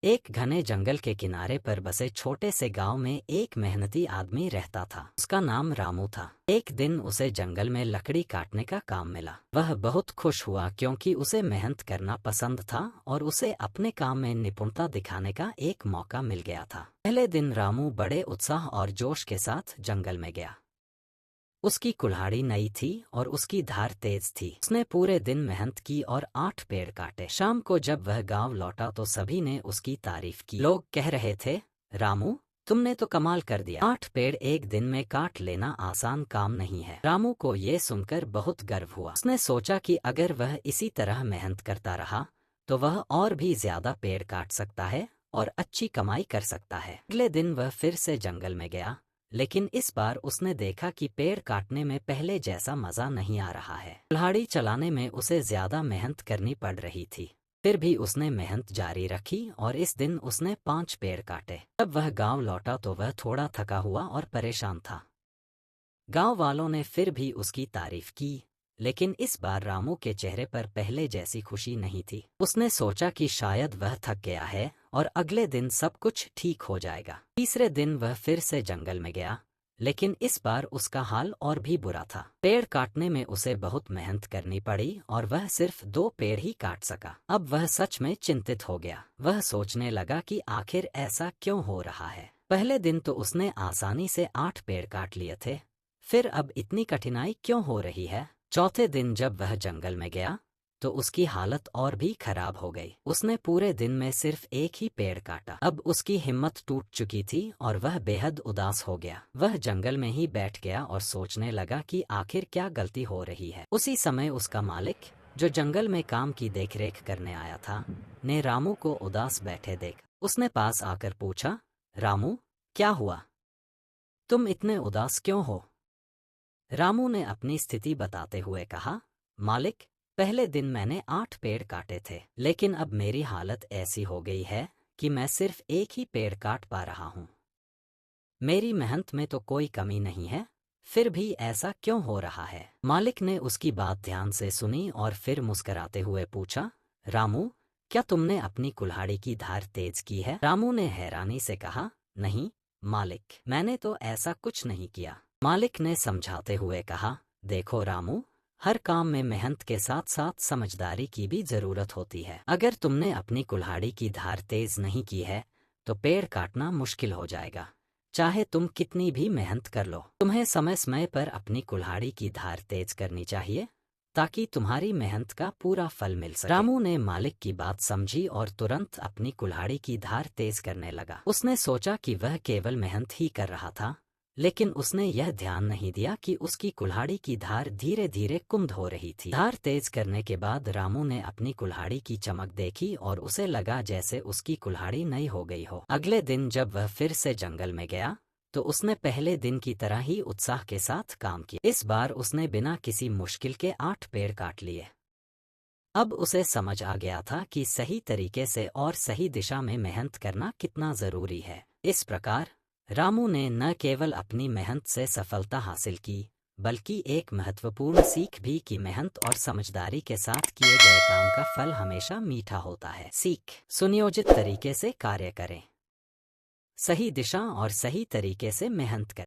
एक घने जंगल के किनारे पर बसे छोटे से गांव में एक मेहनती आदमी रहता था। उसका नाम रामू था। एक दिन उसे जंगल में लकड़ी काटने का काम मिला। वह बहुत खुश हुआ क्योंकि उसे मेहनत करना पसंद था और उसे अपने काम में निपुणता दिखाने का एक मौका मिल गया था। पहले दिन रामू बड़े उत्साह और जोश के साथ जंगल में गया। उसकी कुल्हाड़ी नई थी और उसकी धार तेज थी। उसने पूरे दिन मेहनत की और 8 पेड़ काटे। शाम को जब वह गांव लौटा तो सभी ने उसकी तारीफ की। लोग कह रहे थे, रामू, तुमने तो कमाल कर दिया। 8 पेड़ एक दिन में काट लेना आसान काम नहीं है। रामू को ये सुनकर बहुत गर्व हुआ। उसने सोचा कि अगर वह इसी तरह मेहनत करता रहा तो वह और भी ज्यादा पेड़ काट सकता है और अच्छी कमाई कर सकता है। अगले दिन वह फिर से जंगल में गया, लेकिन इस बार उसने देखा कि पेड़ काटने में पहले जैसा मजा नहीं आ रहा है। कुल्हाड़ी चलाने में उसे ज्यादा मेहनत करनी पड़ रही थी। फिर भी उसने मेहनत जारी रखी और इस दिन उसने 5 पेड़ काटे। जब वह गांव लौटा तो वह थोड़ा थका हुआ और परेशान था। गांव वालों ने फिर भी उसकी तारीफ की, लेकिन इस बार रामू के चेहरे पर पहले जैसी खुशी नहीं थी। उसने सोचा कि शायद वह थक गया है और अगले दिन सब कुछ ठीक हो जाएगा। तीसरे दिन वह फिर से जंगल में गया, लेकिन इस बार उसका हाल और भी बुरा था। पेड़ काटने में उसे बहुत मेहनत करनी पड़ी और वह सिर्फ 2 पेड़ ही काट सका। अब वह सच में चिंतित हो गया। वह सोचने लगा कि आखिर ऐसा क्यों हो रहा है। पहले दिन तो उसने आसानी से 8 पेड़ काट लिए थे, फिर अब इतनी कठिनाई क्यों हो रही है। चौथे दिन जब वह जंगल में गया तो उसकी हालत और भी खराब हो गई। उसने पूरे दिन में सिर्फ एक ही पेड़ काटा। अब उसकी हिम्मत टूट चुकी थी और वह बेहद उदास हो गया। वह जंगल में ही बैठ गया और सोचने लगा कि आखिर क्या गलती हो रही है। उसी समय उसका मालिक, जो जंगल में काम की देखरेख करने आया था, ने रामू को उदास बैठे देख उसने पास आकर पूछा, रामू, क्या हुआ? तुम इतने उदास क्यों हो? रामू ने अपनी स्थिति बताते हुए कहा, मालिक, पहले दिन मैंने 8 पेड़ काटे थे, लेकिन अब मेरी हालत ऐसी हो गई है कि मैं सिर्फ एक ही पेड़ काट पा रहा हूँ। मेरी मेहनत में तो कोई कमी नहीं है, फिर भी ऐसा क्यों हो रहा है? मालिक ने उसकी बात ध्यान से सुनी और फिर मुस्कुराते हुए पूछा, रामू, क्या तुमने अपनी कुल्हाड़ी की धार तेज की है? रामू ने हैरानी से कहा, नहीं मालिक, मैंने तो ऐसा कुछ नहीं किया। मालिक ने समझाते हुए कहा, देखो रामू, हर काम में मेहनत के साथ साथ समझदारी की भी जरूरत होती है। अगर तुमने अपनी कुल्हाड़ी की धार तेज नहीं की है तो पेड़ काटना मुश्किल हो जाएगा, चाहे तुम कितनी भी मेहनत कर लो। तुम्हें समय समय पर अपनी कुल्हाड़ी की धार तेज करनी चाहिए ताकि तुम्हारी मेहनत का पूरा फल मिल सके। रामू ने मालिक की बात समझी और तुरंत अपनी कुल्हाड़ी की धार तेज करने लगा। उसने सोचा कि वह केवल मेहनत ही कर रहा था, लेकिन उसने यह ध्यान नहीं दिया कि उसकी कुल्हाड़ी की धार धीरे धीरे कुंद हो रही थी। धार तेज करने के बाद रामू ने अपनी कुल्हाड़ी की चमक देखी और उसे लगा जैसे उसकी कुल्हाड़ी नई हो गई हो। अगले दिन जब वह फिर से जंगल में गया तो उसने पहले दिन की तरह ही उत्साह के साथ काम किया। इस बार उसने बिना किसी मुश्किल के 8 पेड़ काट लिए। अब उसे समझ आ गया था कि सही तरीके से और सही दिशा में मेहनत करना कितना जरूरी है। इस प्रकार रामू ने न केवल अपनी मेहनत से सफलता हासिल की, बल्कि एक महत्वपूर्ण सीख भी कि मेहनत और समझदारी के साथ किए गए काम का फल हमेशा मीठा होता है। सीख: सुनियोजित तरीके से कार्य करें, सही दिशा और सही तरीके से मेहनत करें।